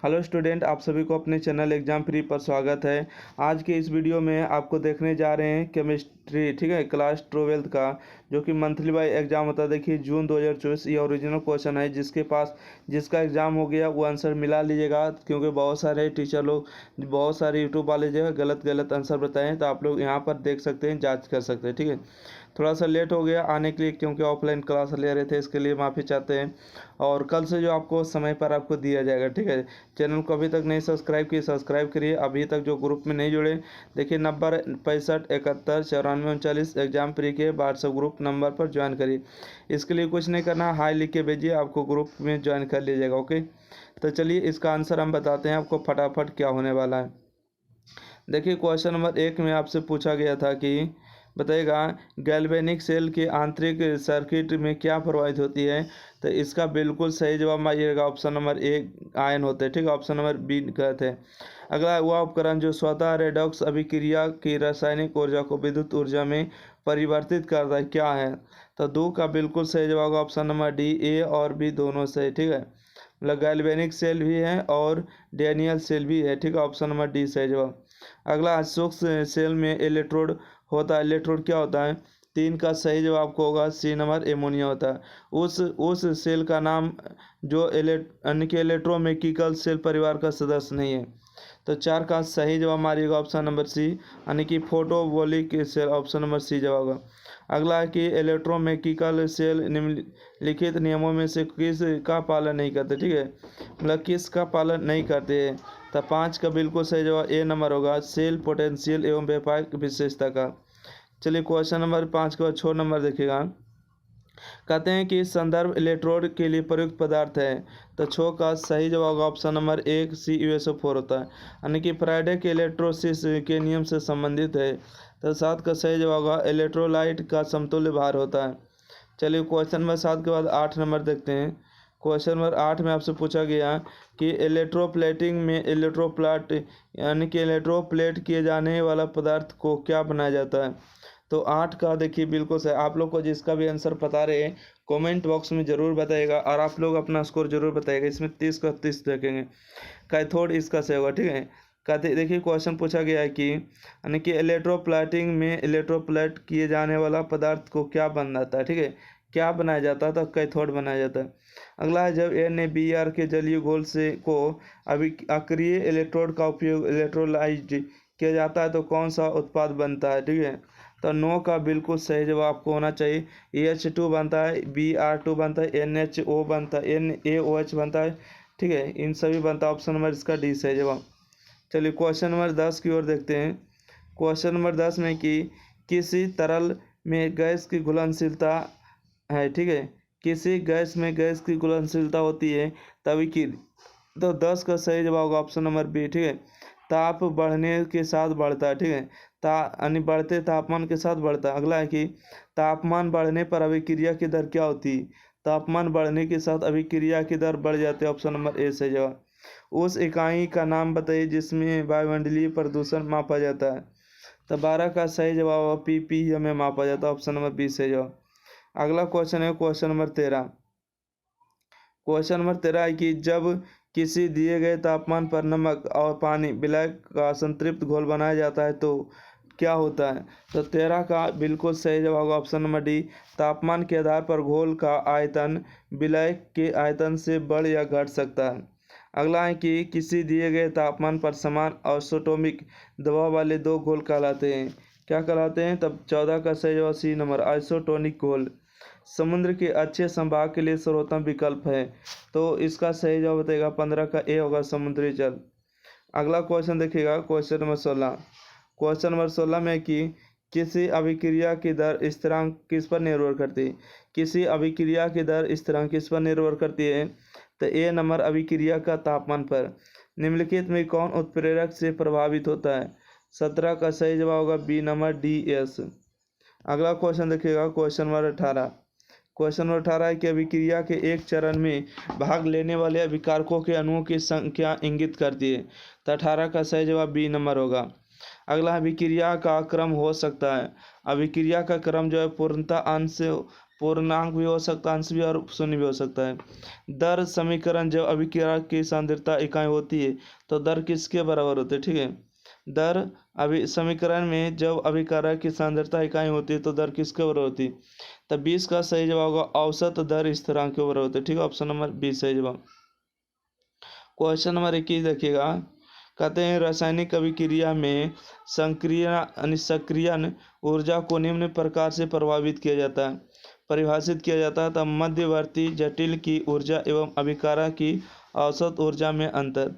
Hello student, आप सभी को अपने चैनल एग्जाम फ्री पर स्वागत है। आज के इस वीडियो में आपको देखने जा रहे हैं केमिस्ट्री, ठीक है, क्लास 12th का, जो कि मंथली वाइज एग्जाम होता है। देखिए जून 2024 ये ओरिजिनल क्वेश्चन है। जिसका एग्जाम हो गया वो आंसर मिला लीजिएगा, क्योंकि बहुत सारे टीचर लोग, बहुत सारे यूट्यूब वाले जो है गलत आंसर बताए हैं, तो आप लोग यहाँ पर देख सकते हैं, जाँच कर सकते हैं। ठीक है, थोड़ा सा लेट हो गया आने के लिए, क्योंकि ऑफलाइन क्लास ले रहे थे, इसके लिए माफ़ी चाहते हैं। और कल से जो आपको समय पर आपको दिया जाएगा। ठीक है, चैनल को अभी तक नहीं सब्सक्राइब किए, सब्सक्राइब करिए। अभी तक जो ग्रुप में नहीं जुड़े, देखिए नंबर 6571 एग्जाम फ्री के व्हाट्सएप ग्रुप नंबर पर ज्वाइन करिए। इसके लिए कुछ नहीं करना, हाई लिख के भेजिए, आपको ग्रुप में ज्वाइन कर लीजिएगा। ओके, तो चलिए इसका आंसर हम बताते हैं आपको फटाफट क्या होने वाला है। देखिए क्वेश्चन नंबर 1 में आपसे पूछा गया था कि बताइएगा गैल्वेनिक सेल के आंतरिक सर्किट में क्या प्रभावित होती है। तो इसका बिल्कुल सही जवाब आइएगा ऑप्शन नंबर 1 आयन होते हैं। ठीक है, ऑप्शन नंबर बी गलत है। अगला, वह उपकरण जो स्वतः रेडॉक्स अभिक्रिया की रासायनिक ऊर्जा को विद्युत ऊर्जा में परिवर्तित करता है, क्या है। तो 2 का बिल्कुल सही जवाब ऑप्शन नंबर डी, ए और बी दोनों सही। ठीक है, मतलब गैल्वेनिक सेल भी है और डैनियल सेल भी है। ठीक है, ऑप्शन नंबर डी सही जवाब। अगला, सूक्ष्म सेल में इलेक्ट्रोड होता है। इलेक्ट्रोड क्या होता है। 3 का सही जवाब आपको होगा सी नंबर एमोनिया होता है। उस सेल का नाम जो अन्य के इलेक्ट्रोमैकेनिकल सेल परिवार का सदस्य नहीं है। तो 4 का सही जवाब मारिएगा ऑप्शन नंबर सी, यानी कि फोटोवोलिक सेल, ऑप्शन नंबर सी जवाब होगा। अगला है कि इलेक्ट्रोमैकेनिकल सेल निम्नलिखित नियमों में से किस का पालन नहीं करते। ठीक है, मतलब किस का पालन नहीं करते हैं। तो 5 का बिल्कुल सही जवाब ए नंबर होगा, सेल पोटेंशियल एवं व्यापक विशेषता का। चलिए क्वेश्चन नंबर 5 का 6 नंबर देखिएगा। कहते हैं कि संदर्भ इलेक्ट्रोड के लिए प्रयुक्त पदार्थ है। तो 6 का सही जवाब होगा ऑप्शन नंबर 1 CuSO4 होता है, यानी कि फ्राइडे के इलेक्ट्रोसिस के नियम से संबंधित है। तो 7 का सही जवाब होगा इलेक्ट्रोलाइट का समतुल्य भार होता है। चलिए क्वेश्चन नंबर 7 के बाद 8 नंबर देखते हैं। क्वेश्चन नंबर 8 में आपसे पूछा गया कि इलेक्ट्रोप्लेटिंग में इलेक्ट्रोप्लाट, यानी कि इलेक्ट्रोप्लेट किए जाने वाला पदार्थ को क्या बनाया जाता है। तो 8 का देखिए बिल्कुल सही। आप लोग को जिसका भी आंसर बता रहे हैं कमेंट बॉक्स में ज़रूर बताइएगा, और आप लोग अपना स्कोर जरूर बताइएगा। इसमें 30 का 30 देखेंगे, कैथोड इसका सही होगा। ठीक है, कहते देखिए क्वेश्चन पूछा गया है कि यानी कि इलेक्ट्रोप्लेटिंग में इलेक्ट्रोप्लेट किए जाने वाला पदार्थ को क्या बन जाता है। ठीक है, क्या बनाया जाता है, तो कैथोड बनाया जाता है। अगला है, जब NaBr के जलीय घोल से को अभी अक्रिय इलेक्ट्रोड का उपयोग इलेक्ट्रोलाइज किया जाता है तो कौन सा उत्पाद बनता है। ठीक है, तो 9 का बिल्कुल सही जवाब आपको होना चाहिए। AH2 बनता है, Br2 बनता है, NHO बनता है, NaOH बनता है। ठीक है, इन सभी बनता है, ऑप्शन नंबर इसका डी सही जवाब। चलिए क्वेश्चन नंबर 10 की ओर देखते हैं। क्वेश्चन नंबर 10 में कि किसी तरल में गैस की घुलनशीलता है। ठीक है, किसी गैस में गैस की घुलनशीलता होती है तभी की, तो 10 का सही जवाब होगा ऑप्शन नंबर बी। ठीक है, ताप बढ़ने के साथ बढ़ता है। ठीक है, यानी बढ़ते तापमान के साथ बढ़ता है। अगला है कि तापमान बढ़ने पर अभिक्रिया की दर क्या होती है। तापमान बढ़ने के साथ अभिक्रिया की दर बढ़ जाती है, ऑप्शन नंबर ए सही जवाब। उस इकाई का नाम बताइए जिसमें वायुमंडलीय प्रदूषण मापा जाता है। तो 12 का सही जवाब ppm में मापा जाता है, ऑप्शन नंबर बी सही जवाब। अगला क्वेश्चन है क्वेश्चन नंबर 13। क्वेश्चन नंबर 13 है कि जब किसी दिए गए तापमान पर नमक और पानी विलय का संतृप्त घोल बनाया जाता है तो क्या होता है। तो 13 का बिल्कुल सही जवाब होगा ऑप्शन नंबर डी, तापमान के आधार पर घोल का आयतन विलय के आयतन से बढ़ या घट सकता है। अगला है कि किसी दिए गए तापमान पर समान आइसोटोमिक दबाव वाले दो घोल कहलाते हैं, क्या कहलाते हैं। तब 14 का सही जवाब सी नंबर आइसोटोनिक घोल। समुद्र के अच्छे संभाग के लिए सर्वोत्तम विकल्प है, तो इसका सही जवाब बताएगा 15 का ए होगा समुद्री जल। अगला क्वेश्चन देखिएगा क्वेश्चन नंबर 16। क्वेश्चन नंबर 16 में कि किसी अभिक्रिया की दर स्थिरांक किस पर निर्भर करती है। किसी अभिक्रिया की दर स्थिरांक किस पर निर्भर करती है। तो ए नंबर अभिक्रिया का तापमान पर। निम्नलिखित में कौन उत्प्रेरक से प्रभावित होता है। 17 का सही जवाब होगा बी नंबर DS। अगला क्वेश्चन देखिएगा क्वेश्चन नंबर 18। क्वेश्चन नंबर 18 है कि अभिक्रिया के एक चरण में भाग लेने वाले अभिकारकों के अणुओं की संख्या इंगित करती है। तो 18 का सही जवाब बी नंबर होगा। अगला अभिक्रिया का क्रम हो सकता है। अभिक्रिया का क्रम जो है पूर्णतः अंश पूर्णांक भी हो सकता है, अंश भी और शून्य भी हो सकता है। दर समीकरण जब अभिक्रिया की सांद्रता इकाई होती है तो दर किसके बराबर होती है, ठीक है। दर अभी समीकरण में जब अभिक्रिया की सांद्रता इकाई होती है तो दर किसके बराबर होती है, तब 20 का सही जवाब होगा औसत दर स्थिरांक के बराबर होती है, ठीक है। ऑप्शन नंबर 20 सही जवाब। क्वेश्चन नंबर 21 देखिएगा, कहते हैं रासायनिक अभिक्रिया में सक्रियण ऊर्जा को निम्न प्रकार से परिभाषित किया जाता है। तब मध्यवर्ती जटिल की ऊर्जा एवं अभिक्रिया की औसत ऊर्जा में अंतर।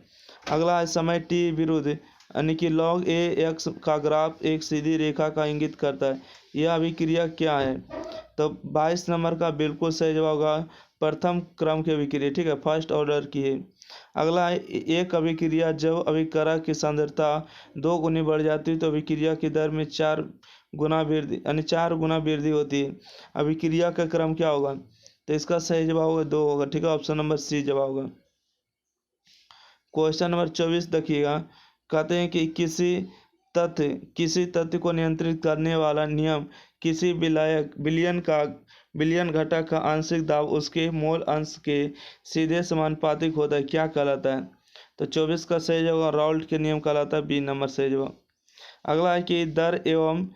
अगला है समय t विरुद्ध यानी कि log a x का ग्राफ एक सीधी रेखा का इंगित करता है, यह अभिक्रिया क्या है। तो 22 नंबर का बिल्कुल सही जवाब होगा प्रथम क्रम की अभिक्रिया, ठीक है, फर्स्ट ऑर्डर की है। अगला है एक अभिक्रिया जब अभिक्रिया की सांद्रता 2 गुनी बढ़ जाती है तो अभिक्रिया की दर में 4 गुना वृद्धि यानी 4 गुना वृद्धि होती है। अभिक्रिया का क्रम क्या होगा, तो इसका सही जवाब होगा 2 होगा, ठीक है। ऑप्शन नंबर सी जवाब होगा। क्वेश्चन नंबर 24 देखिएगा, कहते हैं कि किसी तथ्य को नियंत्रित करने वाला नियम किसी विलयन घटक का आंशिक दाब उसके मोल अंश के सीधे समानुपातिक होता है, क्या कहलाता है। तो 24 का सही जवाब राउल्ट के नियम कहलाता है, बी नंबर सही जवाब। अगला है कि दर एवं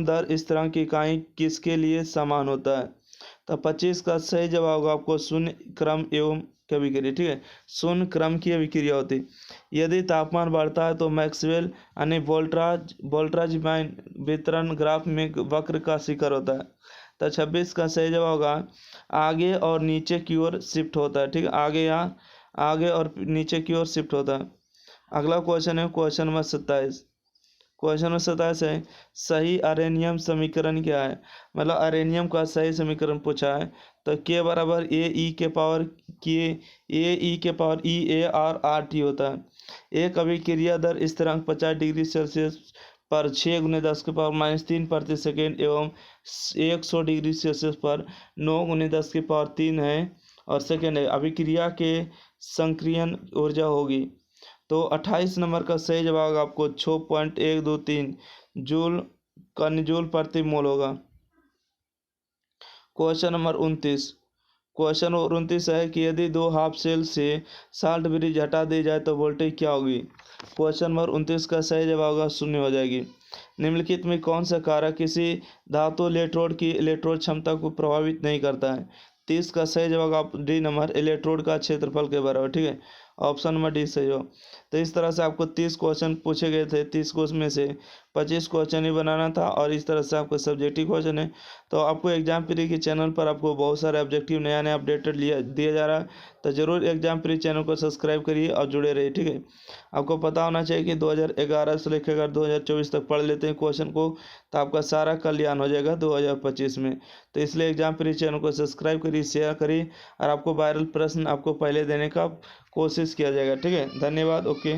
दर स्थिरांक की इकाई किसके लिए समान होता है। तो 25 का सही जवाब होगा आपको शून्य क्रम एवं की अभिक्रिया, ठीक है, शून्य क्रम की अभिक्रिया होती है। यदि तापमान बढ़ता है तो मैक्सवेल यानी बोल्ट्जमान वितरण ग्राफ में वक्र का शिखर होता है। तो 26 का सही जवाब होगा आगे और नीचे की ओर शिफ्ट होता है, ठीक है, आगे और नीचे की ओर शिफ्ट होता है। अगला क्वेश्चन है क्वेश्चन नंबर 27। क्वेश्चन नंबर 27 है सही अरेनियम समीकरण क्या है, मतलब अरेनियम का सही समीकरण पूछा है। तो के बराबर ए के power E A R R T होता है। एक अभिक्रिया दर स्थिरांक 50 डिग्री सेल्सियस पर 6 × 10⁻³ प्रति सेकेंड एवं 100 डिग्री सेल्सियस पर 9 × 10⁻³ है और सेकेंड है। अभिक्रिया के सक्रियण ऊर्जा होगी। तो 28 नंबर का सही जवाब आपको 6.123 जूल प्रति मोल होगा। क्वेश्चन नंबर 29 है कि यदि 2 हाफ सेल से साल्ट ब्रिज हटा दी जाए तो वोल्टेज क्या होगी। क्वेश्चन नंबर 29 का सही जवाब होगा 0 हो जाएगी। निम्नलिखित में कौन सा कारक किसी धातु इलेक्ट्रोड की इलेक्ट्रोड क्षमता को प्रभावित नहीं करता है। 30 का सही जवाब आप डी नंबर इलेक्ट्रोड का क्षेत्रफल के बराबर, ठीक है, ऑप्शन नंबर डी सही हो। तो इस तरह से आपको 30 क्वेश्चन पूछे गए थे, 30 क्वेश्चन में से 25 क्वेश्चन ही बनाना था और इस तरह से आपको सब्जेक्टिव क्वेश्चन है। तो आपको एग्जाम प्री के चैनल पर आपको बहुत सारे ऑब्जेक्टिव नया अपडेटेड दिया जा रहा है, तो जरूर एग्जाम प्री चैनल को सब्सक्राइब करिए और जुड़े रहिए, ठीक है। आपको पता होना चाहिए कि 2011 से लेकर अगर 2024 तक पढ़ लेते हैं क्वेश्चन को तो आपका सारा कल्याण हो जाएगा 2025 में। तो इसलिए एग्जाम प्री चैनल को सब्सक्राइब करिए, शेयर करिए और आपको वायरल प्रश्न आपको पहले देने का कोशिश किया जाएगा, ठीक है। धन्यवाद, ओके।